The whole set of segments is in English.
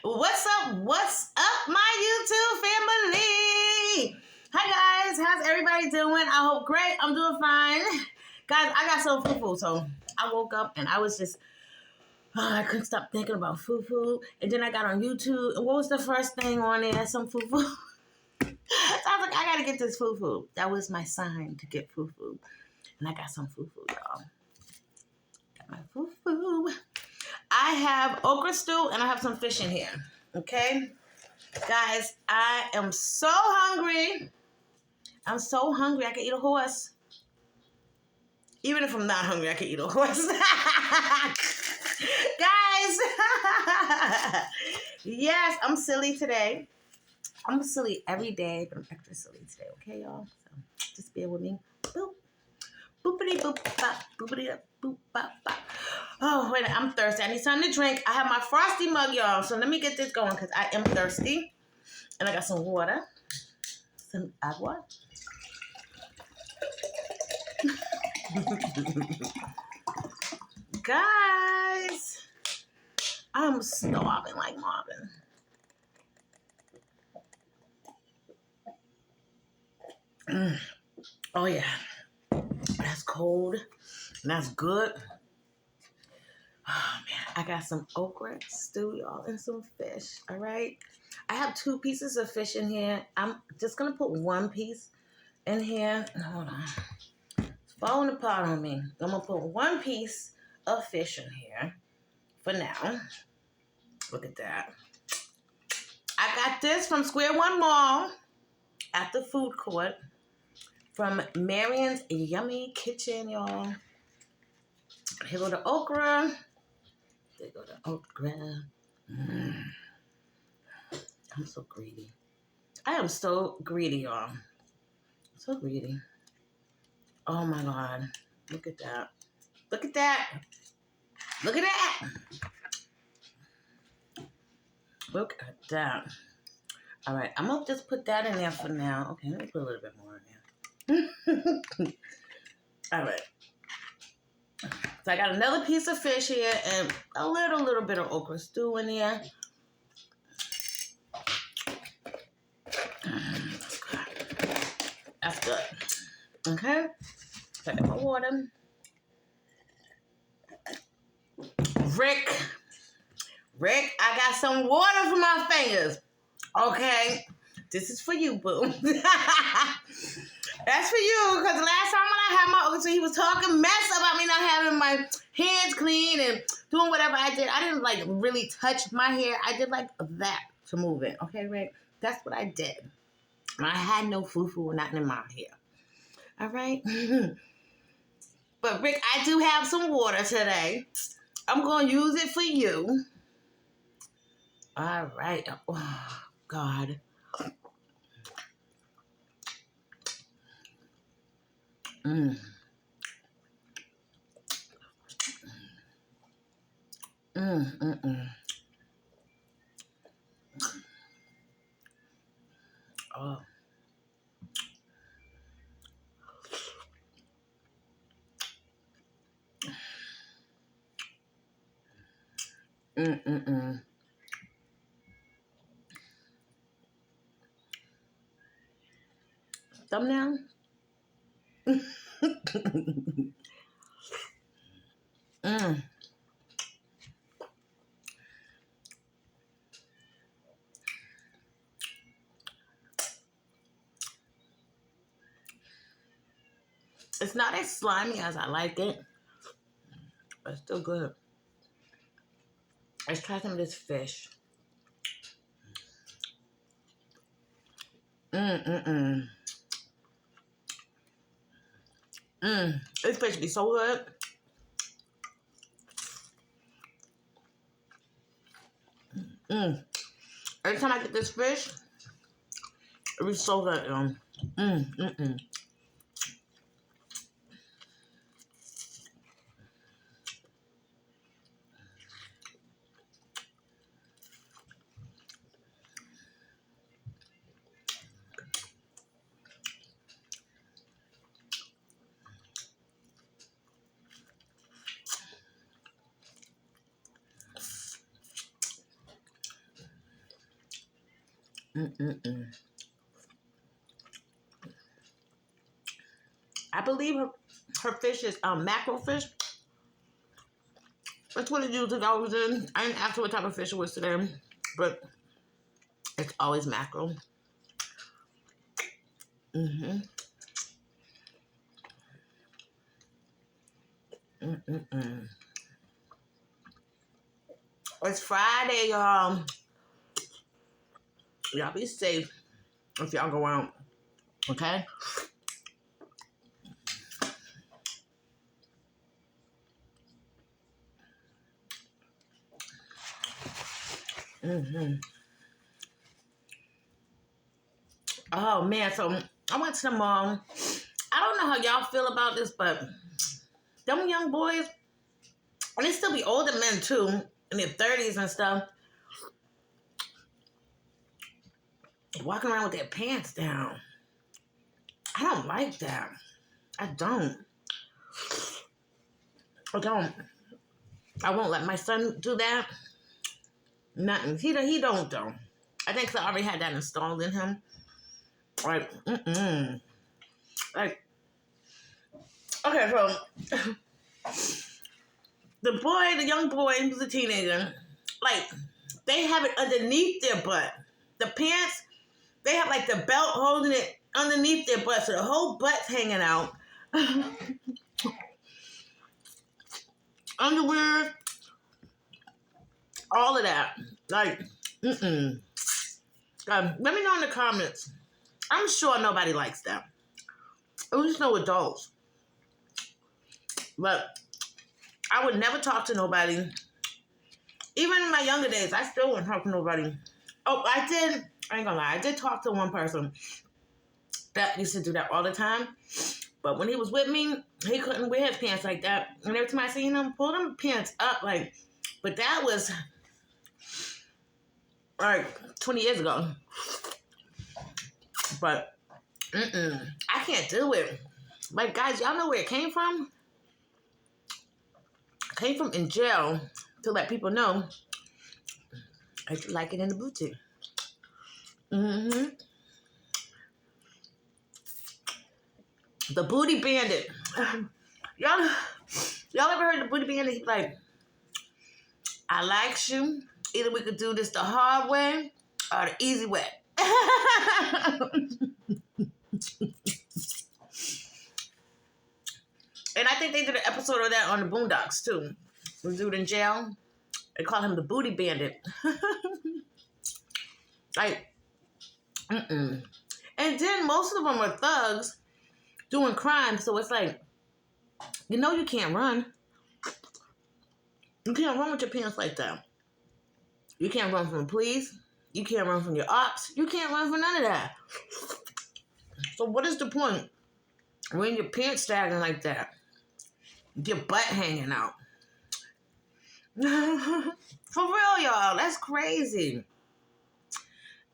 What's up? What's up, my YouTube family? Hi guys, how's everybody doing? I hope great. I'm doing fine. Guys, I got some fufu. So I woke up and I was just, I couldn't stop thinking about fufu. And then I got on YouTube. And what was the first thing on there? Some fufu. So I was like, I gotta get this fufu. That was my sign to get fufu. And I got some fufu, y'all. Got my fufu. I have okra stew and I have some fish in here. Okay? Guys, I am so hungry. I'm so hungry. I can eat a horse. Even if I'm not hungry, I can eat a horse. Guys. Yes, I'm silly today. I'm silly every day, but I'm extra silly today. Okay, y'all? So just bear with me. Boop. Boopity boop bop. Boopity boop bop bop. Oh, wait, I'm thirsty. I need something to drink. I have my frosty mug, y'all. So let me get this going because I am thirsty. And I got some water. Some agua. Guys, I'm starving like Marvin. Oh, yeah. That's cold. That's good. Oh, man. I got some okra stew, y'all, and some fish. All right. I have 2 pieces of fish in here. I'm just going to put 1 piece in here. Hold on. It's falling apart on me. I'm going to put 1 piece of fish in here for now. Look at that. I got this from Square One Mall at the food court from Marion's Yummy Kitchen, y'all. Here go the okra. There go the okra. I'm so greedy. I am so greedy, y'all. So greedy. Oh my God. Look at that. Look at that. Look at that. Look at that. All right. I'm going to just put that in there for now. Okay. Let me put a little bit more in there. All right. So I got another piece of fish here and a little bit of okra stew in there. That's good. Okay. So I got my water. Rick, I got some water for my fingers. Okay. This is for you, boo. That's for you, because last time when I had my okra, so he was talking mess about me not having my hands clean and doing whatever I did. I didn't like really touch my hair. I did like that to move it. Okay, Rick? That's what I did. I had no fufu or nothing in my hair. All right? But Rick, I do have some water today. I'm going to use it for you. All right. Oh, God. Mm. Oh. Thumbnail? It's not as slimy as I like it, but it's still good. Let's try some of this fish. This fish be so good. Every time I get this fish, it be so good. Mm-mm-mm. I believe her fish is mackerel fish. That's what it usually always in. I didn't ask her what type of fish it was today, but it's always mackerel. Mm-hmm. Mm-mm-mm. It's Friday, y'all. Y'all be safe if y'all go out, okay? Mm-hmm. Oh, man, so I went to the mall. I don't know how y'all feel about this, but them young boys, and they still be older men, too, in their 30s and stuff, walking around with their pants down. I don't like that. I don't. I don't. I won't let my son do that. Nothing. He don't, though. I think I already had that installed in him. Like, Like, okay, so the young boy, who's a teenager, like, they have it underneath their butt. The pants, they have like the belt holding it underneath their butt, so the whole butt's hanging out. Underwear, all of that. Like, let me know in the comments. I'm sure nobody likes that. At least no adults. But I would never talk to nobody. Even in my younger days, I still wouldn't talk to nobody. Oh, I ain't gonna lie. I did talk to one person that used to do that all the time. But when he was with me, he couldn't wear his pants like that. And every time I seen him, pull them pants up, like, but that was like 20 years ago. But, I can't do it. Like, guys, y'all know where it came from? It came from in jail to let people know I like it in the booty. The booty bandit. Y'all ever heard the booty bandit? He's like, I like you. Either we could do this the hard way or the easy way. And I think they did an episode of that on the Boondocks too. The dude in jail, they call him the booty bandit. Like, And then most of them are thugs doing crime, so it's like, you can't run. You can't run with your pants like that. You can't run from the police. You can't run from your ops. You can't run from none of that. So what is the point when your pants sagging like that? Your butt hanging out. For real, y'all. That's crazy.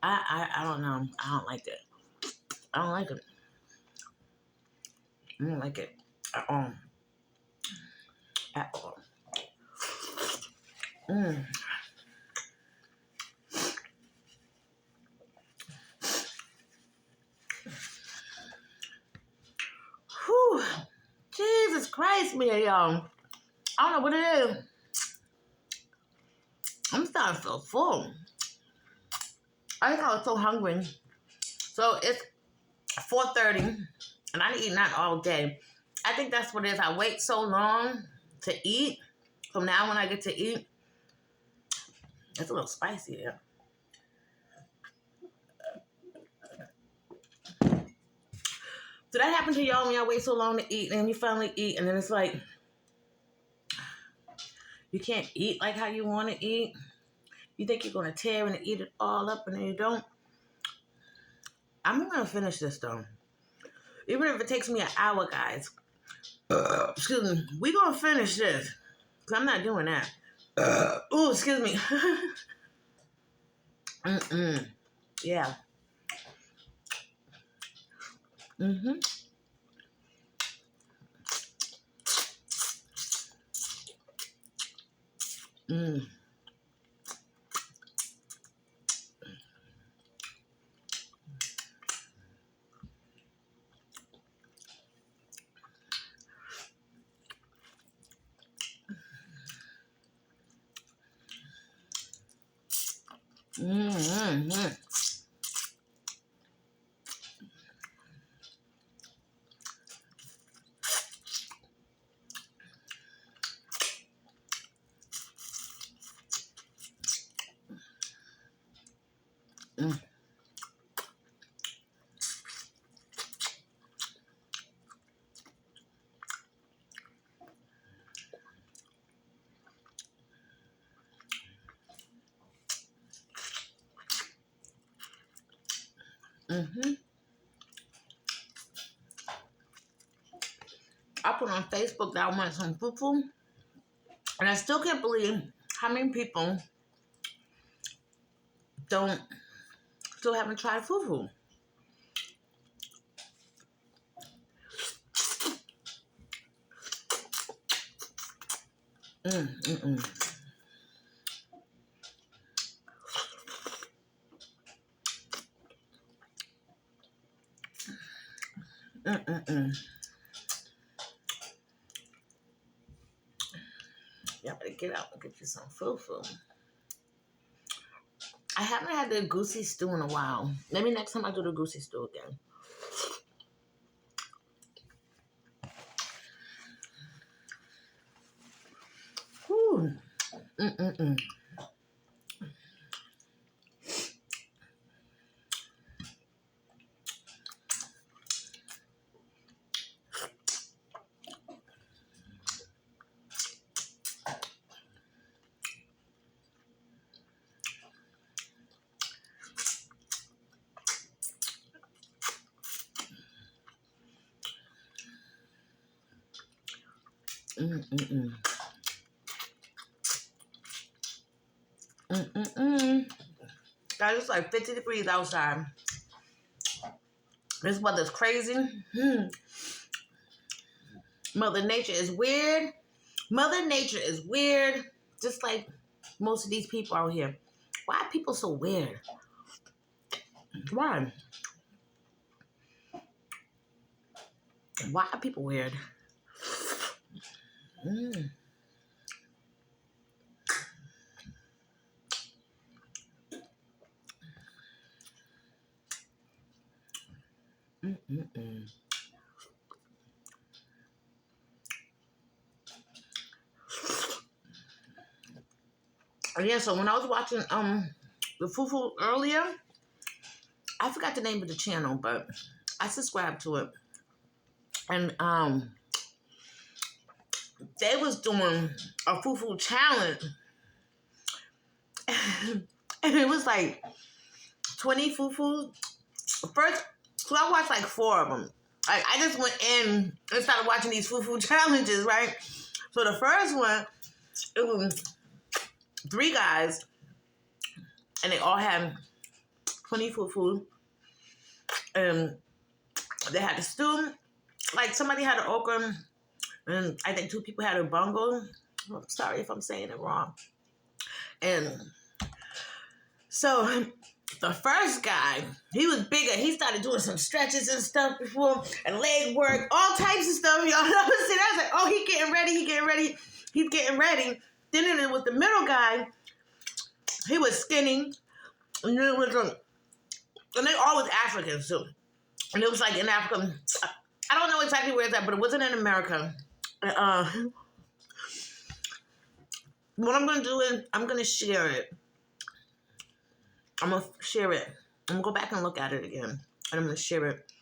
I don't know. I don't like that. I don't like it. I don't like it at all. At all. Whew. Jesus Christ, man, y'all. I don't know what it is. I'm starting to feel full. I think I was so hungry. So it's 4:30, and I didn't eat that all day. I think that's what it is. I wait so long to eat. So now when I get to eat, it's a little spicy there. So that happened to y'all when y'all wait so long to eat, and then you finally eat, and then it's like, you can't eat like how you want to eat. You think you're going to tear and eat it all up, and then you don't. I'm going to finish this, though. Even if it takes me an hour, guys. Excuse me. We're going to finish this. Because I'm not doing that. Oh, excuse me. Yeah. Mm-hmm. Mm. Mm-hmm. I put on Facebook that I want some fufu, and I still can't believe how many people don't still haven't tried fufu. Mm-mm-mm. Mm-mm-mm. Y'all better get out and get you some fufu. I haven't had the goosey stew in a while. Maybe next time I do the goosey stew again. Whew. Mm-mm-mm. Mm-mm-mm. Mm-mm-mm. Guys, it's like 50 degrees outside. This weather's crazy. Mother Nature is weird. Mother Nature is weird. Just like most of these people out here. Why are people so weird? Why? Why are people weird? Mm. Mm-mm-mm. Yeah, so when I was watching the Fufu earlier, I forgot the name of the channel, but I subscribed to it. And they was doing a Fufu challenge. And it was like 20 Fufu. First, so I watched like 4 of them. I just went in and started watching these Fufu challenges, right? So the first one, it was 3 guys, and they all had 20 Fufu. And they had the stew. Like somebody had an okra, and I think 2 people had a bungo. I'm sorry if I'm saying it wrong. And so the first guy, he was bigger. He started doing some stretches and stuff before, and leg work, all types of stuff. Y'all know. I was like, oh, he's getting ready. Then it was the middle guy. He was skinny. And then it was, and they all was Africans too. And it was like in Africa. I don't know exactly where it's at, but it wasn't in America. What I'm going to do is I'm going to share it. I'm going to share it. I'm going to go back and look at it again. And I'm going to share it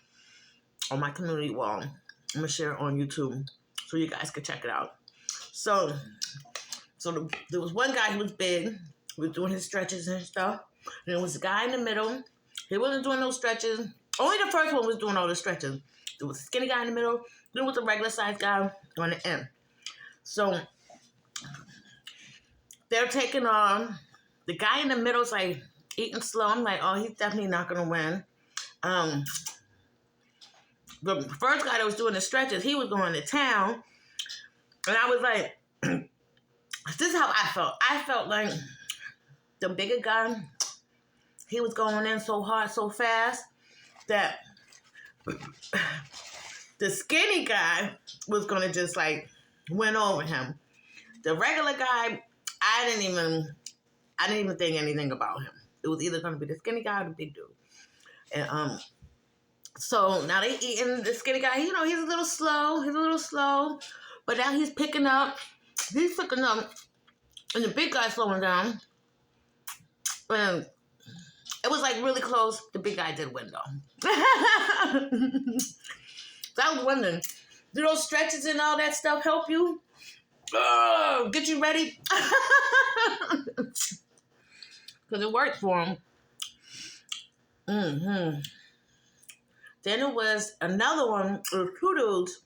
on my community wall. I'm going to share it on YouTube so you guys can check it out. So there was one guy who was big. He was doing his stretches and stuff. And there was a guy in the middle. He wasn't doing no stretches. Only the first one was doing all the stretches. There was a skinny guy in the middle. Then there was a regular sized guy on the end. So they're taking on the guy in the middle's like eating slow. I'm like, oh, he's definitely not gonna win. The first guy that was doing the stretches, he was going to town, and I was like, this is how I felt. I felt like the bigger guy, he was going in so hard, so fast that the skinny guy was gonna just like win over him. The regular guy, I didn't even think anything about him. It was either gonna be the skinny guy or the big dude. And so now they eating the skinny guy. You know, he's a little slow. But now he's picking up. And the big guy's slowing down. And it was like really close. The big guy did win though. So I was wondering, do those stretches and all that stuff help you? Get you ready? Because it worked for him. Mm-hmm. Then it was another one. It was two dudes.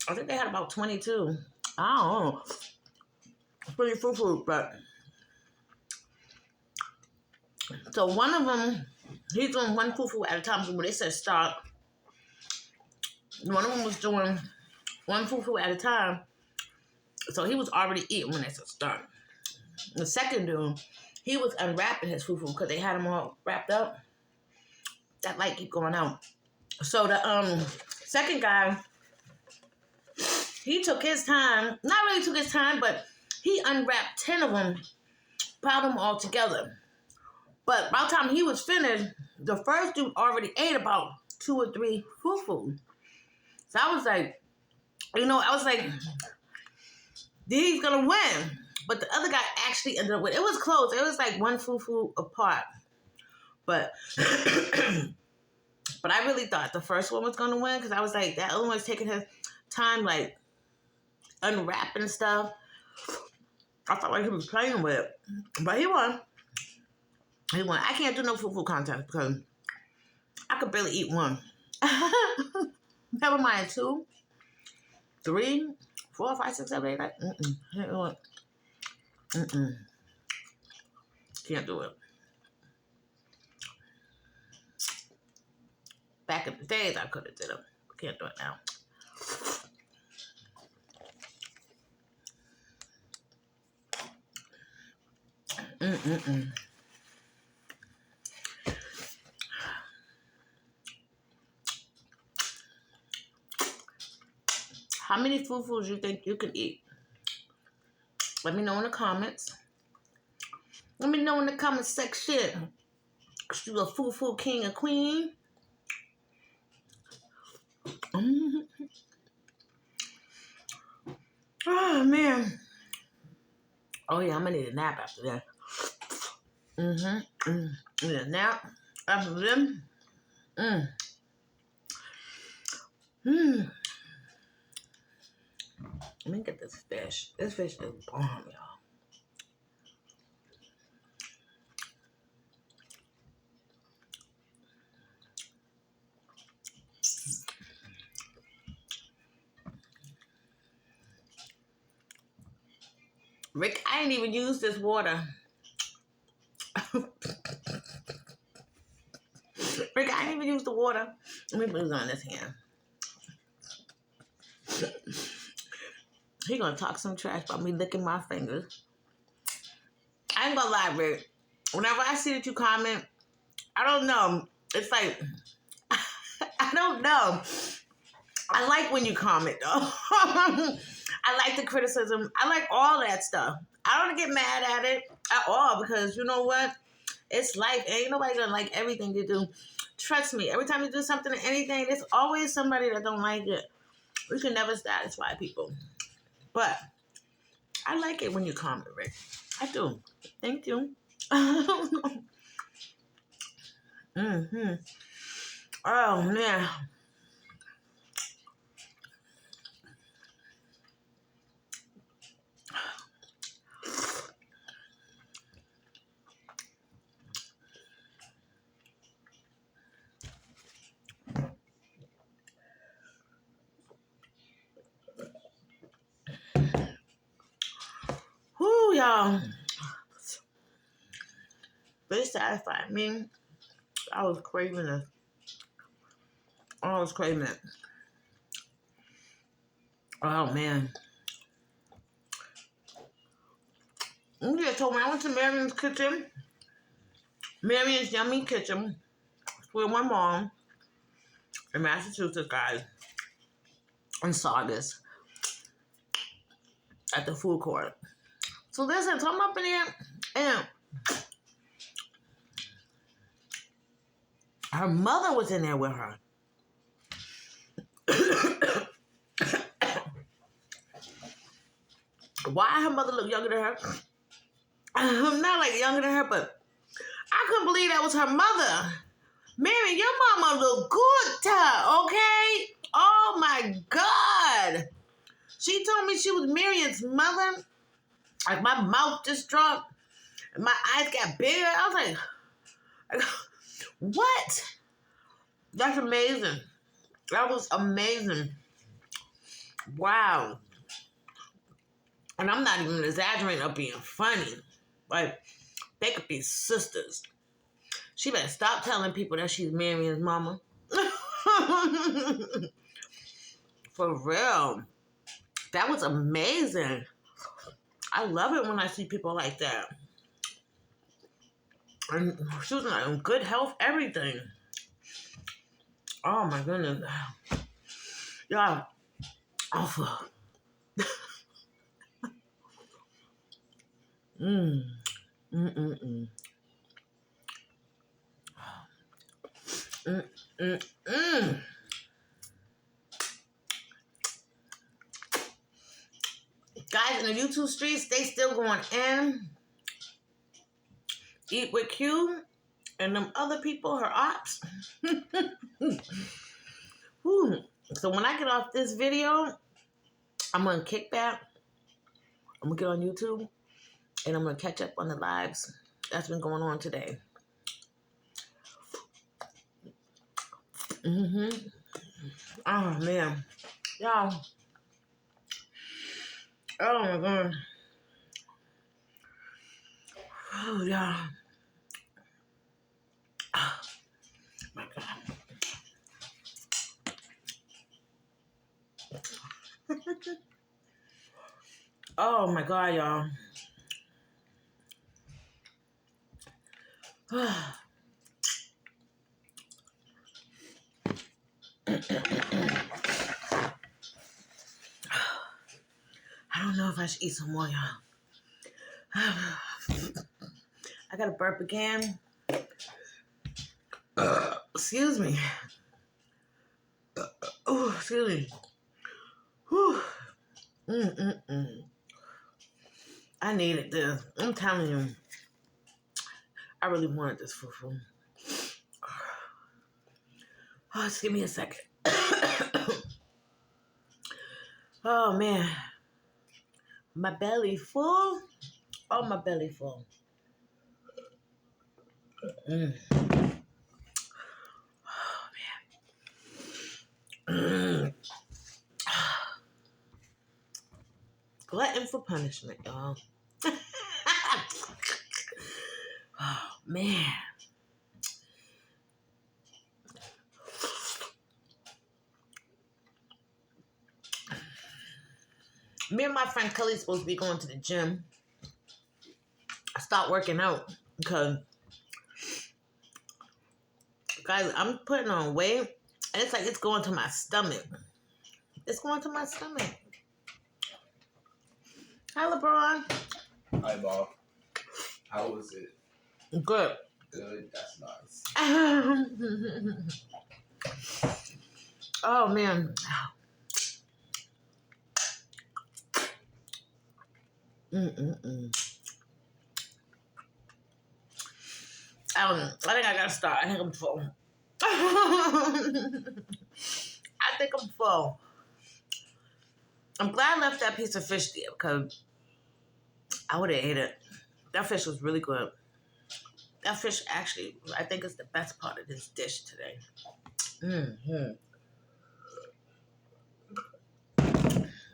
I think they had about 22. I don't know. It's pretty fufu, but... So one of them, he's doing one fufu at a time. So when they said start, one of them was doing one fufu at a time. So he was already eating when they said start. The second dude, he was unwrapping his fufu because they had him all wrapped up. That light keep going out. So the second guy, he took his time. Not really took his time, but he unwrapped 10 of them, piled them all together. But by the time he was finished, the first dude already ate about 2 or 3 fufu. So I was like, he's gonna win. But the other guy actually ended up winning. It was close. It was like 1 fufu apart. But but I really thought the first one was gonna win because I was like, that other one's taking his time, like unwrapping stuff. I felt like he was playing with it. But he won. He won. I can't do no fufu contest because I could barely eat one. Never mind 2, 3, 4, 5, 6, 7, 8, 9. Can't do it. Back in the days, I could have did it. Can't do it now. How many fufus you think you can eat? Let me know in the comments. Let me know in the comment section. You a fufu king or queen? Oh, man. Oh, yeah, I'm going to need a nap after that. Need a nap after them. Let me get this fish. This fish is bomb, y'all. Rick, I didn't even use this water. Rick, I didn't even use the water. Let me put it on this hand. He gonna talk some trash about me licking my fingers. I ain't gonna lie, Rick. Whenever I see that you comment, I don't know. It's like, I don't know. I like when you comment, though. I like the criticism. I like all that stuff. I don't get mad at it at all because you know what? It's life. Ain't nobody gonna like everything you do. Trust me. Every time you do something or anything, there's always somebody that don't like it. We can never satisfy people. But I like it when you comment, Rick. I do. Thank you. Oh, man. Whoo, y'all. This satisfied me. I was craving it. I was craving it. Oh, man. You just told me I went to Marion's kitchen. Marion's Yummy Kitchen. With my mom in Massachusetts, guys. And saw this at the food court. So listen, so I'm up in there and Her mother was in there with her. Why her mother look younger than her? Not like younger than her, but I couldn't believe that was her mother. Mary, your mama look good, okay? Oh my God. She told me she was Miriam's mother. Like my mouth just dropped. And my eyes got bigger. I was like, what? That's amazing. That was amazing. Wow. And I'm not even exaggerating or being funny. Like, they could be sisters. She better stop telling people that she's Miriam's mama. For real. That was amazing. I love it when I see people like that. And she was in good health, everything. Oh my goodness. Y'all. Oh, mm. Mm-mm-mm. Mm-mm-mm. Guys, in the YouTube streets, they still going in. Eat with Q and them other people, her ops. So when I get off this video, I'm going to kick back. I'm going to get on YouTube. And I'm going to catch up on the lives that's been going on today. Oh, man. Y'all. Oh, my God. Oh, y'all. Oh, my God. Oh, my God, y'all. I don't know if I should eat some more, y'all. I got to burp again. Excuse me. Oh, excuse me. Whew. I needed this. I'm telling you. I really wanted this fufu. Oh, just give me a second. Oh, man. My belly full. Oh, my belly full. Oh, man. Glutton for punishment, y'all. Oh, man. Me and my friend Kelly's supposed to be going to the gym. I stopped working out because, guys, I'm putting on weight, and it's like it's going to my stomach. It's going to my stomach. Hi, LeBron. Hi, Bob. How was it? Good. Good. That's nice. Oh, man. I think I gotta start. I think I'm full. I think I'm full. I'm glad I left that piece of fish there because I would have ate it. That fish was really good. That fish actually, I think, is the best part of this dish today.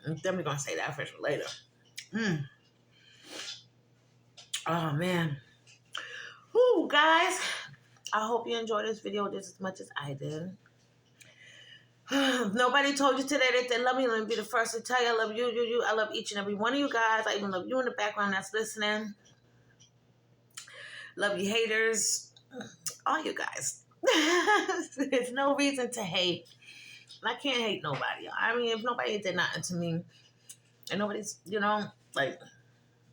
I'm definitely gonna say that fish for later. Oh man. Whoo, guys. I hope you enjoyed this video just as much as I did. If nobody told you today that they love me, let me be the first to tell you I love you. I love each and every one of you guys. I even love you in the background that's listening. Love you haters. All you guys. There's no reason to hate. I can't hate nobody. I mean, if nobody did nothing to me, and nobody's, like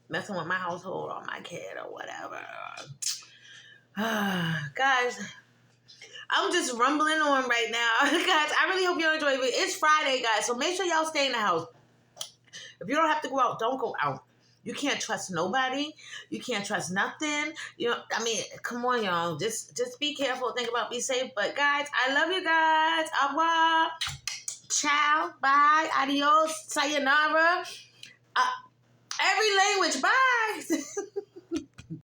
messing with my household or my kid or whatever. Guys, I'm just rumbling on right now. Guys, I really hope you enjoy it. It's Friday, guys, so make sure y'all stay in the house. If you don't have to go out, don't go out. You can't trust nobody. You can't trust nothing. You know, I mean, come on, y'all. Just be careful. Think about be safe. But guys, I love you guys. Au revoir. Ciao. Bye. Adios. Sayonara. Every language. Bye.